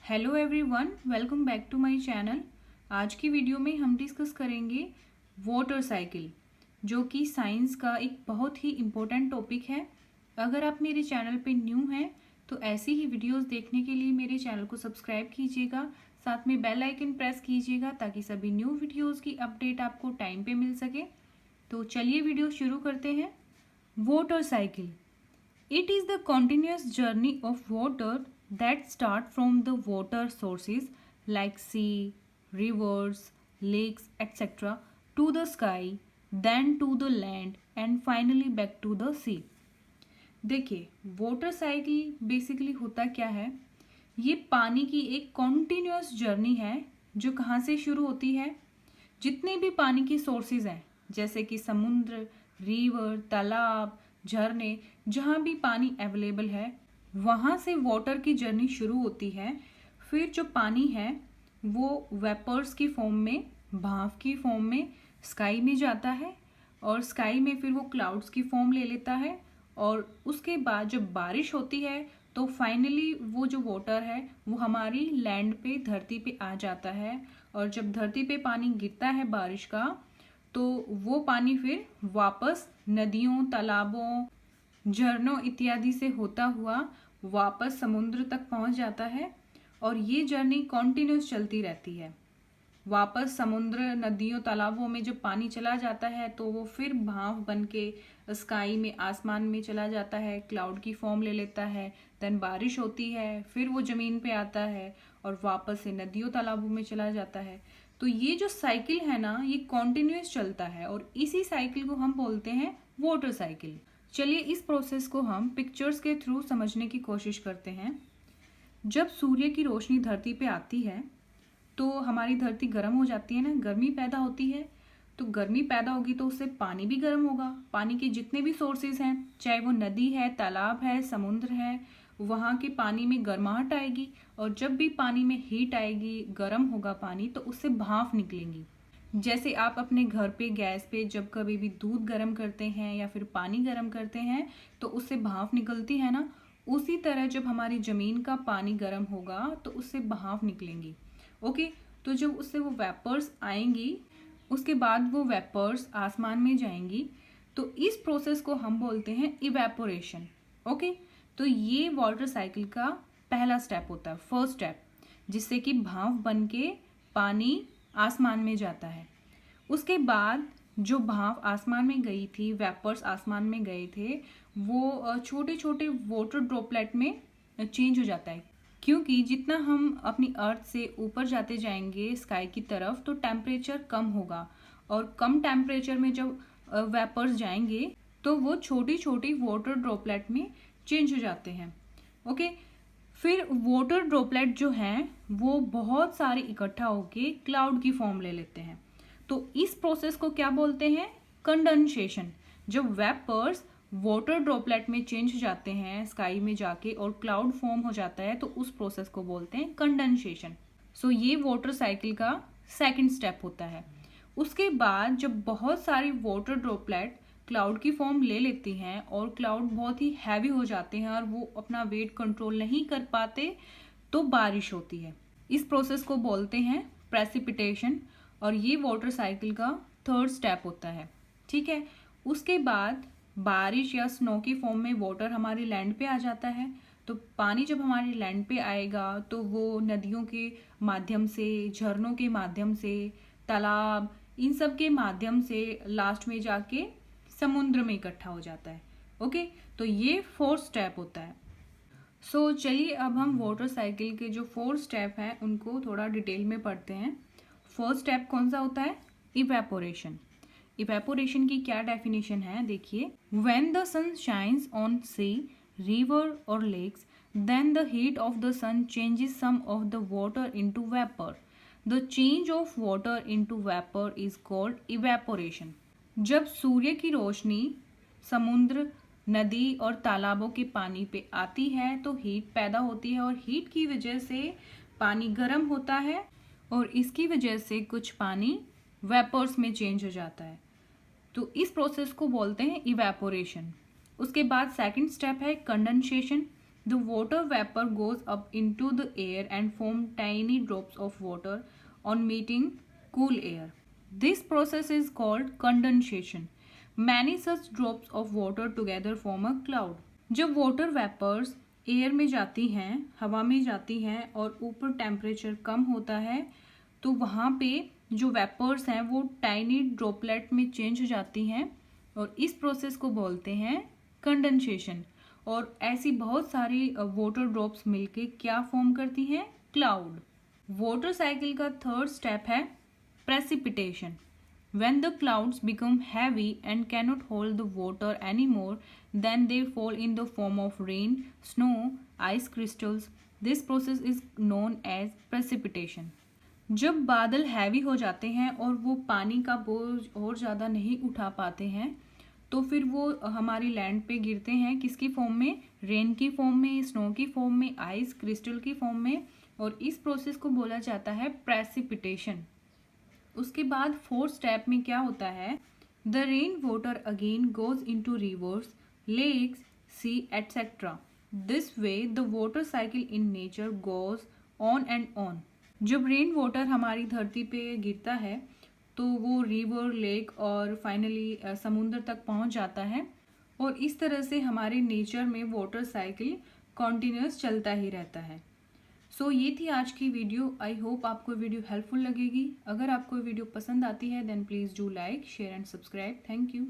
Hello everyone, welcome back to my channel. आज की video में हम डिस्कस करेंगे वाटर साइकिल, जो कि साइंस का एक बहुत ही इम्पोर्टेंट टॉपिक है। अगर आप मेरे चैनल पे न्यू हैं तो ऐसी ही वीडियोस देखने के लिए मेरे चैनल को सब्सक्राइब कीजिएगा, साथ में बेल आइकन प्रेस कीजिएगा ताकि सभी न्यू वीडियोज़ की अपडेट आपको टाइम पे मिल सके। तो चलिए वीडियो शुरू करते हैं। Water cycle, it is the continuous journey of water that start from the water sources like sea, rivers, lakes, etc. to the sky, then to the land and finally back to the sea. देखिए, water cycle basically होता क्या है। ये पानी की एक continuous journey है जो कहाँ से शुरू होती है। जितने भी पानी की सोर्सेज हैं जैसे कि समुद्र, रिवर, तालाब, झरने, जहाँ भी पानी अवेलेबल है वहाँ से वाटर की जर्नी शुरू होती है। फिर जो पानी है वो वेपर्स की फॉर्म में, भाप की फॉर्म में स्काई में जाता है और स्काई में फिर वो क्लाउड्स की फॉर्म ले लेता है और उसके बाद जब बारिश होती है तो फाइनली वो जो वाटर है वो हमारी लैंड पे, धरती पे आ जाता है। और जब धरती पे पानी गिरता है बारिश का तो वो पानी फिर वापस नदियों, तालाबों, झरनों इत्यादि से होता हुआ वापस समुद्र तक पहुंच जाता है और ये जर्नी कॉन्टिन्यूस चलती रहती है। वापस समुद्र, नदियों, तालाबों में जब पानी चला जाता है तो वो फिर भाप बन के स्काई में, आसमान में चला जाता है, क्लाउड की फॉर्म ले लेता है। देन बारिश होती है, फिर वो ज़मीन पे आता है और वापस से नदियों, तालाबों में चला जाता है। तो ये जो साइकिल है ना, ये कॉन्टिन्यूस चलता है और इसी साइकिल को हम बोलते हैं वाटर साइकिल। चलिए इस प्रोसेस को हम पिक्चर्स के थ्रू समझने की कोशिश करते हैं। जब सूर्य की रोशनी धरती पे आती है तो हमारी धरती गर्म हो जाती है ना, गर्मी पैदा होती है। तो गर्मी पैदा होगी तो उससे पानी भी गर्म होगा। पानी के जितने भी सोर्सेज हैं, चाहे वो नदी है, तालाब है, समुद्र है, वहाँ के पानी में गर्माहट आएगी और जब भी पानी में हीट आएगी, गर्म होगा पानी, तो उससे भाप निकलेंगी। जैसे आप अपने घर पे गैस पे जब कभी भी दूध गर्म करते हैं या फिर पानी गर्म करते हैं तो उससे भाप निकलती है ना, उसी तरह जब हमारी ज़मीन का पानी गर्म होगा तो उससे भाप निकलेंगी। ओके, तो जब उससे वो वेपर्स आएंगी उसके बाद वो वेपर्स आसमान में जाएंगी। तो इस प्रोसेस को हम बोलते हैं इवेपोरेशन। ओके, तो ये वाटर साइकिल का पहला स्टेप होता है, फर्स्ट स्टेप, जिससे कि भाप बन के पानी आसमान में जाता है। उसके बाद जो भाप आसमान में गई थी, वेपर्स आसमान में गए थे, वो छोटे छोटे वाटर ड्रॉपलेट में चेंज हो जाता है। क्योंकि जितना हम अपनी अर्थ से ऊपर जाते जाएंगे स्काई की तरफ तो टेम्परेचर कम होगा और कम टेम्परेचर में जब वेपर्स जाएंगे तो वो छोटी छोटी वाटर ड्रॉपलेट में चेंज हो जाते हैं। ओके, फिर वाटर ड्रॉपलेट जो हैं वो बहुत सारे इकट्ठा होके क्लाउड की फॉर्म ले लेते हैं। तो इस प्रोसेस को क्या बोलते हैं? कंडेंसेशन। जब वेपर्स वाटर ड्रॉपलेट में चेंज हो जाते हैं स्काई में जाके और क्लाउड फॉर्म हो जाता है तो उस प्रोसेस को बोलते हैं कंडेंसेशन। सो ये वाटर साइकिल का सेकंड स्टेप होता है। उसके बाद जब बहुत सारी वाटर ड्रॉपलेट क्लाउड की फॉर्म ले लेती हैं और क्लाउड बहुत ही हैवी हो जाते हैं और वो अपना वेट कंट्रोल नहीं कर पाते तो बारिश होती है। इस प्रोसेस को बोलते हैं प्रेसिपिटेशन और ये वाटर साइकिल का थर्ड स्टेप होता है। ठीक है, उसके बाद बारिश या स्नो की फॉर्म में वाटर हमारे लैंड पे आ जाता है। तो पानी जब हमारे लैंड पे आएगा तो वो नदियों के माध्यम से, झरनों के माध्यम से, तालाब, इन सब के माध्यम से लास्ट में जाके समुद्र में इकट्ठा हो जाता है। ओके, तो ये फोर्थ स्टेप होता है। सो चलिए अब हम वाटर साइकिल के जो फोर्थ स्टेप हैं उनको थोड़ा डिटेल में पढ़ते हैं। फर्स्ट स्टेप कौन सा होता है? इवेपोरेशन। इवेपोरेशन की क्या डेफिनेशन है देखिए। When the sun shines on sea, river और lakes, then the heat of the sun changes some of the water into vapour. The change of water into vapour is called evaporation. जब सूर्य की रोशनी समुद्र, नदी और तालाबों के पानी पे आती है तो हीट पैदा होती है और हीट की वजह से पानी गर्म होता है और इसकी वजह से कुछ पानी वेपर्स में चेंज हो जाता है। तो इस प्रोसेस को बोलते हैं इवेपोरेशन। उसके बाद सेकंड स्टेप है condensation. The water vapor goes up into the air and form tiny drops of water on meeting cool air. This process is called condensation. Many such drops of water together form a cloud. जब water vapors air में जाती हैं, हवा में जाती हैं और ऊपर टेम्परेचर कम होता है तो वहाँ पे जो वेपर्स हैं वो टाइनी ड्रॉपलेट में चेंज हो जाती हैं और इस प्रोसेस को बोलते हैं कंडेंसेशन। और ऐसी बहुत सारी वाटर ड्रॉप्स मिलके क्या फॉर्म करती हैं? क्लाउड। वाटर साइकिल का थर्ड स्टेप है precipitation. When the clouds become heavy and cannot hold the water anymore, then they fall in the form of rain, snow, ice crystals. This process is known as precipitation. जब बादल heavy हो जाते हैं और वो पानी का बोझ और ज़्यादा नहीं उठा पाते हैं तो फिर वो हमारी लैंड पे गिरते हैं किसकी फॉर्म में? रेन की फॉर्म में, स्नो की फॉर्म में, आइस क्रिस्टल की फॉर्म में। और इस प्रोसेस को बोला जाता है प्रेसिपिटेशन। उसके बाद फोर्थ स्टेप में क्या होता है? The rain water again goes into rivers, lakes, sea etcetera. This way the water cycle in nature goes on and on. जब रेन वाटर हमारी धरती पे गिरता है तो वो रिवर, लेक और फाइनली समुंदर तक पहुंच जाता है और इस तरह से हमारे नेचर में वाटर साइकिल कॉन्टिन्यूस चलता ही रहता है। सो ये थी आज की वीडियो। आई होप आपको वीडियो हेल्पफुल लगेगी। अगर आपको वीडियो पसंद आती है then please do like, share and subscribe. Thank you.